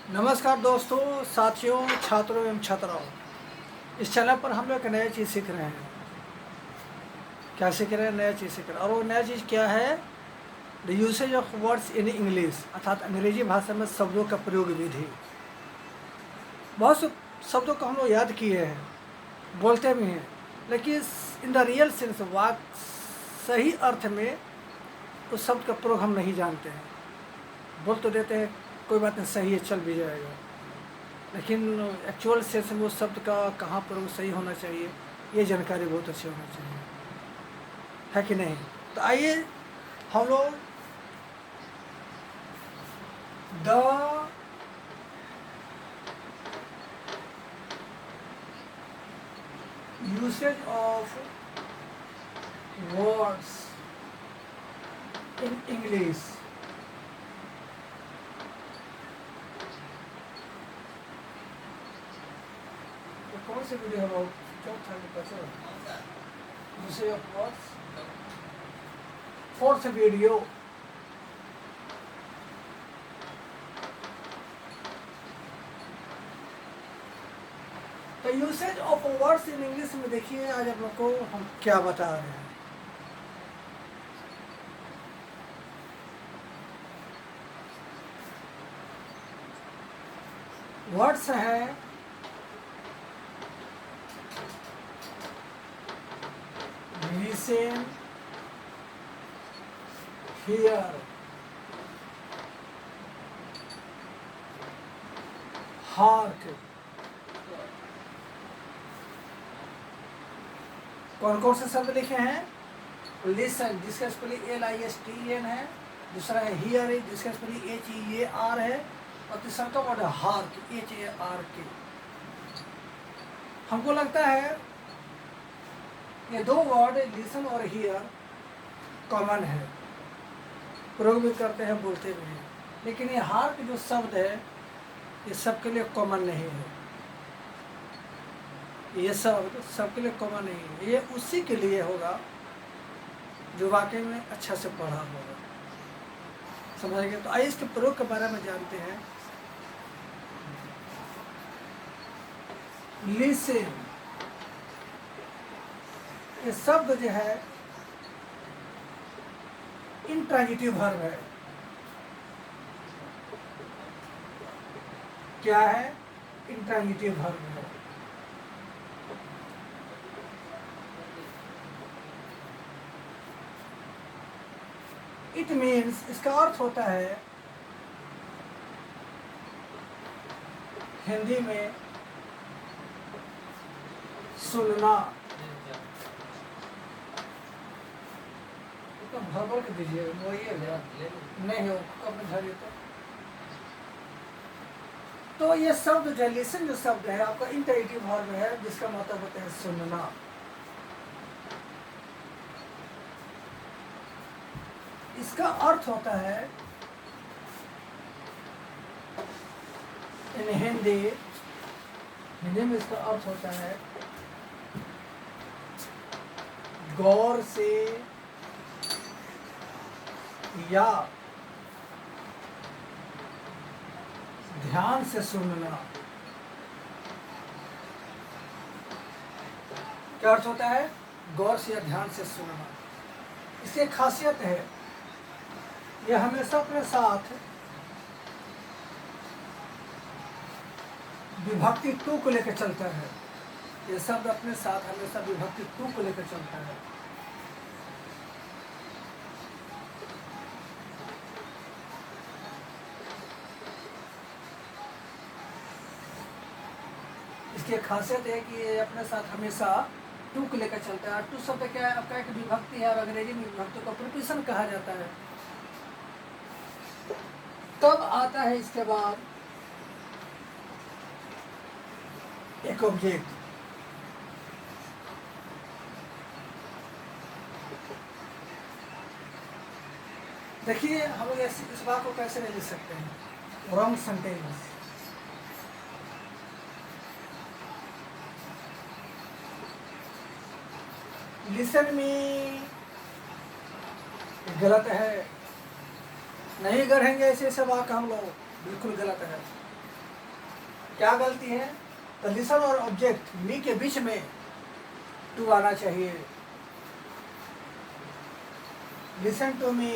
नमस्कार दोस्तों, साथियों, छात्रों एवं छात्राओं। इस चैनल पर हम लोग एक नया चीज़ सीख रहे हैं। क्या सीख रहे हैं? नया चीज़ सीख रहे हैं। और वो नया चीज़ क्या है? The usage of words in English, अर्थात अंग्रेजी भाषा में शब्दों का प्रयोग विधि। बहुत से शब्दों को हम लोग याद किए हैं, बोलते भी हैं, लेकिन इन द रियल सेंस वाक सही अर्थ में उस शब्द का प्रयोग हम नहीं जानते हैं। बोल तो देते हैं कोई बात नहीं, सही है, चल भी जाएगा, लेकिन एक्चुअल सेंस में उस शब्द का कहाँ पर सही होना चाहिए, ये जानकारी बहुत अच्छी होना चाहिए, है कि नहीं? तो आइए हम लोग the usage of words in English, तो कौन सी वीडियो है? वो चौथा usage of words, fourth video. तो usage of words in English में देखिए, आज आप लोग को हम क्या बता रहे हैं। वर्ड्स है लिसन, हियर, हार्क। कौन कौन से शब्द लिखे हैं? लिसन, जिसका स्पेलिंग LISTEN है। दूसरा है हियर, जिसका स्पेलिंग HEAR है। और तीसरा का वर्ड है हार्क, HARK। हमको लगता है ये दो वर्ड लिसन और हियर कॉमन है, प्रयोग भी करते हैं, बोलते भी हैं, लेकिन ये हार्क जो शब्द है ये सबके लिए कॉमन नहीं है। ये शब्द सबके लिए कॉमन नहीं है। ये उसी के लिए होगा जो वाकई में अच्छा से पढ़ा होगा। समझ गए? तो आइए इसके प्रयोग के बारे में जानते हैं। लिसन, ये शब्द जो है इंट्रांजिटिव वर्ब है। क्या है? इंट्रांजिटिव वर्ब है। इट मीन्स, इसका अर्थ होता है हिंदी में सुनना। तो भर के दीजिए, वो ये नहीं हो कब धरिए। तो ये शब्द जो लिसन जो शब्द है आपका इंटरेटिव वर्ब है, जिसका मतलब होता है सुनना। इसका अर्थ होता है इन हिंदी में इसका अर्थ होता है गौर से या ध्यान से सुनना। क्या अर्थ होता है? गौर से या ध्यान से सुनना। इसकी एक खासियत है, यह हमेशा अपने साथ विभक्ति टू को लेकर चलता है। यह शब्द अपने साथ हमेशा विभक्ति टू को लेकर चलता है। इसकी खासियत है कि ये अपने साथ हमेशा टू को लेकर चलता है। टू शब्द क्या है? आपका एक विभक्ति है, और अंग्रेजी में विभक्ति को प्रीपोजिशन कहा जाता है। तब आता है इसके बाद एक ऑब्जेक्ट। देखिए, हम लोग इस बात को कैसे नहीं लिख सकते हैं? Wrong sentence. लिसन में गलत है, नहीं गढ़ेंगे ऐसे सब वाक्य हम लोग, बिल्कुल गलत है। क्या गलती है? तो लिसन और ऑब्जेक्ट मी के बीच में टू आना चाहिए। Listen to me.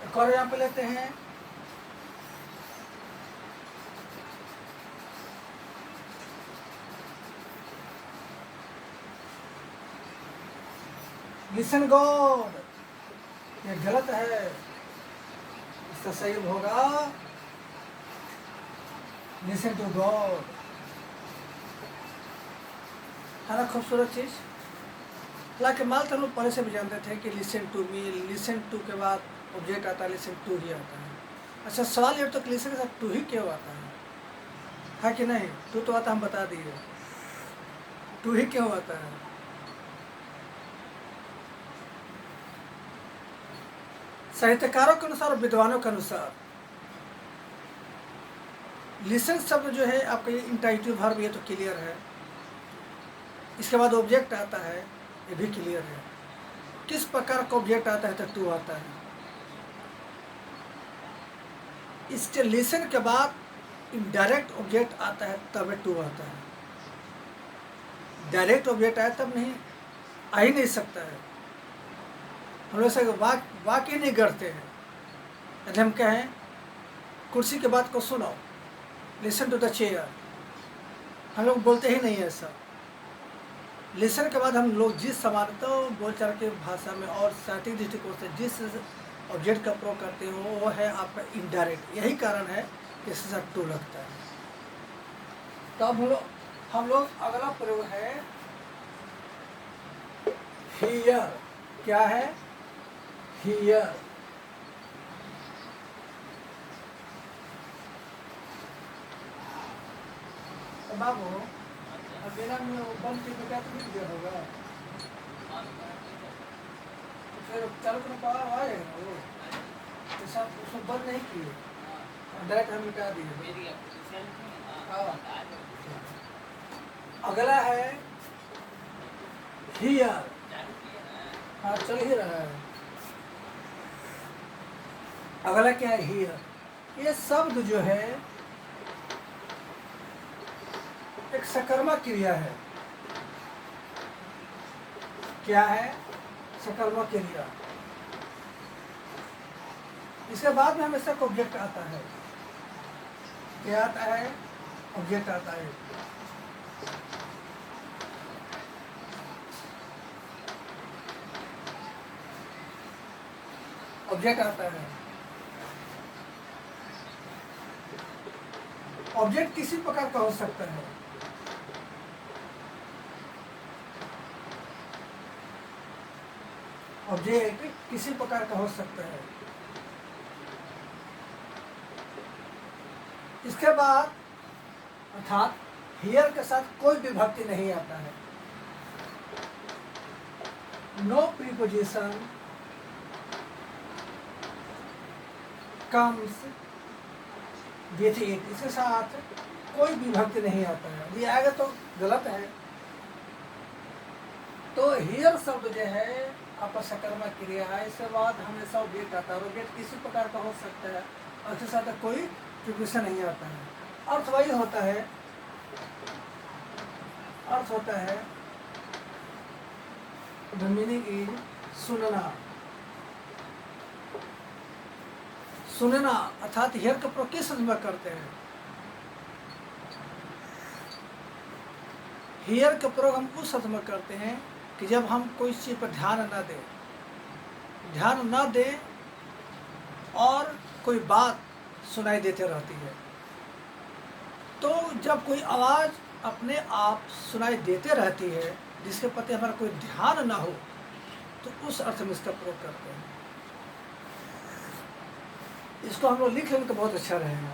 एक और एग्जाम्पल लेते हैं। लिसन गॉड, ये गलत है, इसका सही होगा लिसन टू गॉड। है ना खूबसूरत चीज़। हालांकि माल तो हम लोग पहले से भी जानते थे कि listen to me, listen to के बाद ऑब्जेक्ट आता है, लिसन टू ही आता है। अच्छा सवाल ये तो कि लिसन के साथ टू ही क्यों आता है कि नहीं? टू तो आता हम बता दिए, टू ही क्यों आता है? साहित्यकारों के अनुसार और विद्वानों के अनुसार लिसन शब्द जो है आपका ये इंटाइटिव वर्ब, ये तो क्लियर है। इसके बाद ऑब्जेक्ट आता है, ये भी क्लियर है। किस प्रकार का ऑब्जेक्ट आता है तो टू आता है। इसके लिसन के बाद इनडायरेक्ट ऑब्जेक्ट आता है तब टू आता है। डायरेक्ट ऑब्जेक्ट आया तब नहीं, आ ही नहीं सकता है। हम लोग से वाक ही नहीं करते हैं। यदि हम कहें कुर्सी के बात को सुनो, लिसन टू द चेयर, हम लोग बोलते ही नहीं है ऐसा। लिसन के बाद हम लोग जिस समानता बोलचाल के भाषा में और साहित्यिक दृष्टिकोण से जिस ऑब्जेक्ट का प्रयोग करते हो वो है आपका इनडायरेक्ट। यही कारण है कि इसके साथ टू लगता है। तो अब हम लोग अगला प्रयोग है हियर। क्या है? हियर। तो बाबू अब बिना बंद के क्या तो नहीं होगा, तो फिर चालू करने पावर आएगा ना वो, तो सब उसको बंद नहीं किए, डायरेक्ट हम मिटा दिए। हाँ अगला है हियर। हाँ चल ही रहा है। अगला क्या है? हियर। ये शब्द जो है एक सकर्मक क्रिया है। क्या है? सकर्मक क्रिया। इसके बाद में हमेशा ऑब्जेक्ट आता है। क्या आता है? ऑब्जेक्ट आता है। ऑब्जेक्ट आता है। ऑब्जेक्ट किसी प्रकार का हो सकता है। ऑब्जेक्ट किसी प्रकार का हो सकता है। इसके बाद अर्थात हियर के साथ कोई विभक्ति नहीं आता है। No preposition comes with it. इसके साथ कोई विभक्ति नहीं आता है। ये आएगा तो गलत है। तो हियर शब्द जो है आपका सकर्मक क्रिया है। इसके बाद हमेशा ऑब्जेक्ट आता है। ऑब्जेक्ट किसी प्रकार का हो सकता है और इसके साथ कोई प्रीपोजिशन नहीं आता है। अर्थ वही होता है, अर्थ होता है द मीनिंग इज सुनना। सुनना अर्थात हियर का प्रयोग किस अर्थ में करते हैं? हियर का प्रयोग हम उस अर्थ में करते हैं कि जब हम कोई चीज़ पर ध्यान न दें और कोई बात सुनाई देते रहती है। तो जब कोई आवाज़ अपने आप सुनाई देते रहती है जिसके प्रति हमारा कोई ध्यान ना हो, तो उस अर्थ में इसका प्रयोग करते हैं। इसको हम लोग लिख लेंगे तो बहुत अच्छा रहेगा।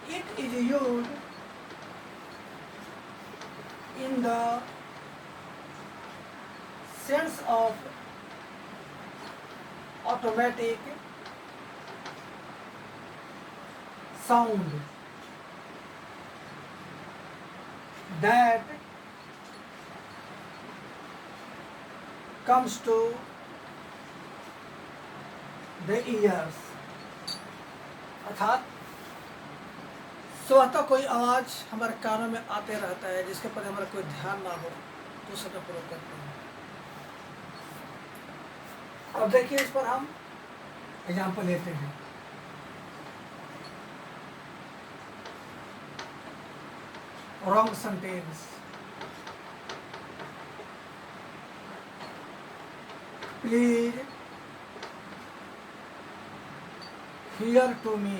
It is used in the sense of automatic sound that comes to the years, अर्थात स्वतः कोई आवाज़ हमारे कानों में आते रहता है जिसके पर हमारा कोई ध्यान ना हो तो उसका प्रयोग करते हैं। अब देखिए इस पर हम एग्जाम्पल लेते हैं। Wrong sentence, please hear to me,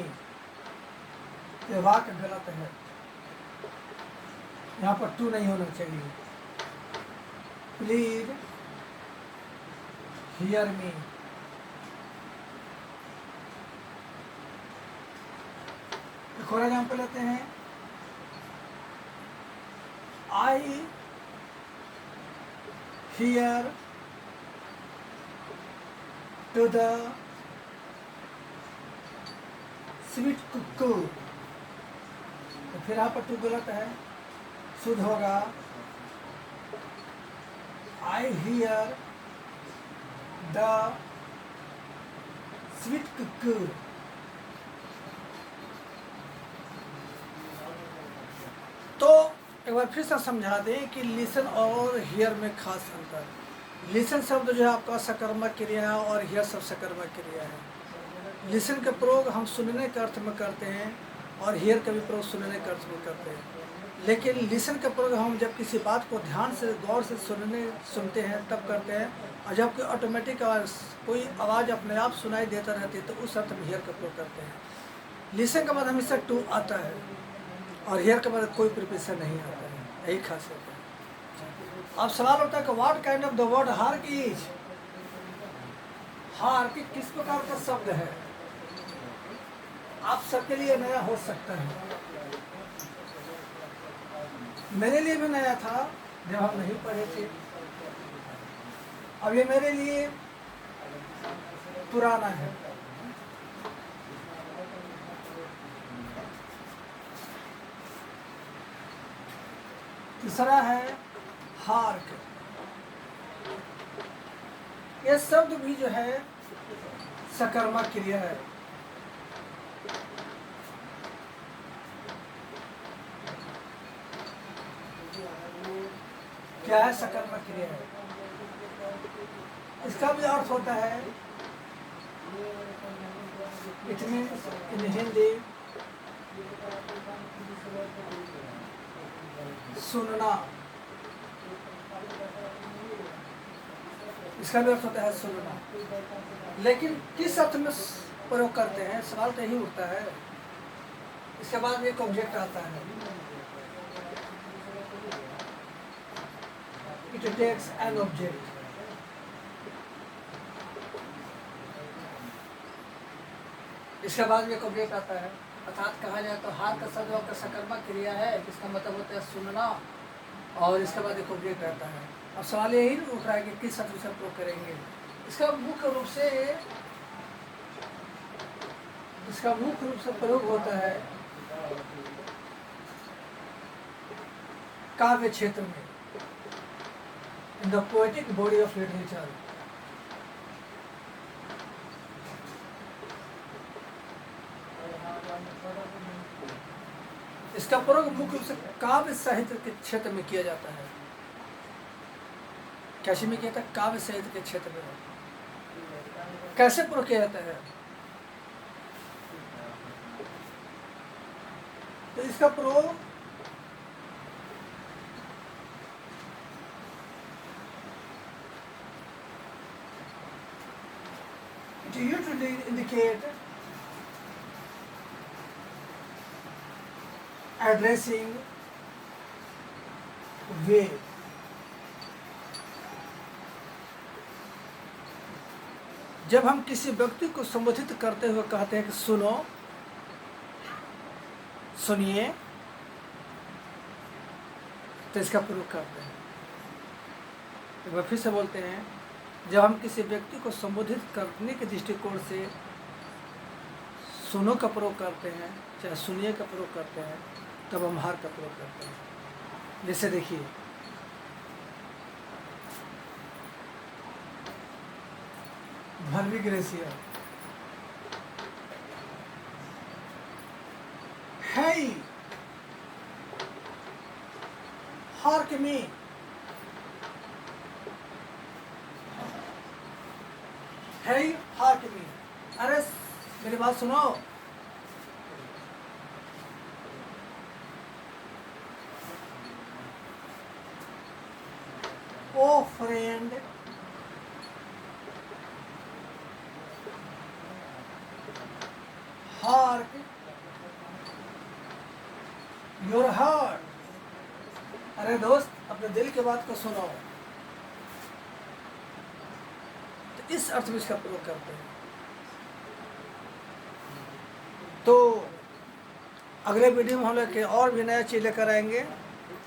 ये वाक्य गलत है, यहाँ पर टू नहीं होना चाहिए। प्लीज हियर मी, एक और एग्जाम्पल लेते हैं। I hear to the sweet cuckoo, तो फिर यहाँ पर टू गलत है, शुद्ध होगा I hear the sweet cuckoo. तो एक बार फिर से समझा दें कि लिसन और हियर में खास अंतर। लिसन शब्द जो है आपका सकर्मक क्रिया है और हियर शब्द सकर्मक क्रिया है। लिसन का प्रयोग हम सुनने के अर्थ में करते हैं और हियर का भी प्रयोग सुनने के अर्थ में करते हैं। लेकिन लिसन का प्रयोग हम जब किसी बात को ध्यान से गौर से सुनते हैं तब करते हैं, और जब कोई ऑटोमेटिक आवाज़ कोई आवाज़ अपने आप सुनाई देता रहती है तो उस अर्थ में हियर का प्रयोग करते हैं। लिसन के बाद हमेशा टू आता है और हियर के बाद कोई प्रिपोजिशन नहीं आता है, यही खासियत है। अब सवाल उठता है कि what kind of the word hark is. Hark किस प्रकार का शब्द है? आप सबके लिए नया हो सकता है, मेरे लिए भी नया था जब हम नहीं पढ़े थे, अब ये मेरे लिए पुराना है। तीसरा है हार्क। यह शब्द भी जो है सकर्मक क्रिया है। क्या है सकर्मक क्रिया है? इसका भी अर्थ होता है, इट मीन्स इन हिंदी सुनना। इसका भी अर्थ होता है सुनना, लेकिन किस अर्थ में प्रयोग करते हैं, सवाल तो यही उठता है। इसके बाद एक ऑब्जेक्ट आता है, इट टेक्स एन ऑब्जेक्ट। इसके बाद में एक ऑब्जेक्ट आता है, अर्थात कहा जाए तो हार का शब्द का सकर्मक क्रिया है, इसका मतलब होता है सुनना, और इसके बाद एक ऑब्जेक्ट आता है। अब सवाल यही उठ रहा है कि किस शब्द से प्रयोग करेंगे। इसका मुख्य रूप से प्रयोग होता है काव्य क्षेत्र में, in the poetic body of literature. इसका प्रयोग मुख्य रूप से काव्य साहित्य के क्षेत्र में किया जाता है। कैसे में किया जाता है? काव्य साहित्य के क्षेत्र में। कैसे प्रयोग किया जाता है? तो इसका प्रयोग it usually indicate addressing way। जब हम किसी व्यक्ति को संबोधित करते हुए कहते हैं कि सुनो, सुनिए, तो इसका प्रयोग करते हैं। एक बार फिर से बोलते हैं, जब हम किसी व्यक्ति को संबोधित करने के दृष्टिकोण से सुनो का प्रयोग करते हैं, चाहे सुनिए का प्रयोग करते हैं, तब हम हार का प्रयोग करते हैं। जैसे देखिए, भर्वी gratia, Hey, hark me. Hey, hark me. अरे मेरी बात सुनो। ओ फ्रेंड, हार्क योर हार्ट। अरे दोस्त, अपने दिल की बात को सुनो। तो इस अर्थ में इसका प्रयोग करते हैं। तो अगले वीडियो में हम लोग और भी नया चीज़ लेकर आएंगे।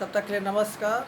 तब तक के लिए नमस्कार।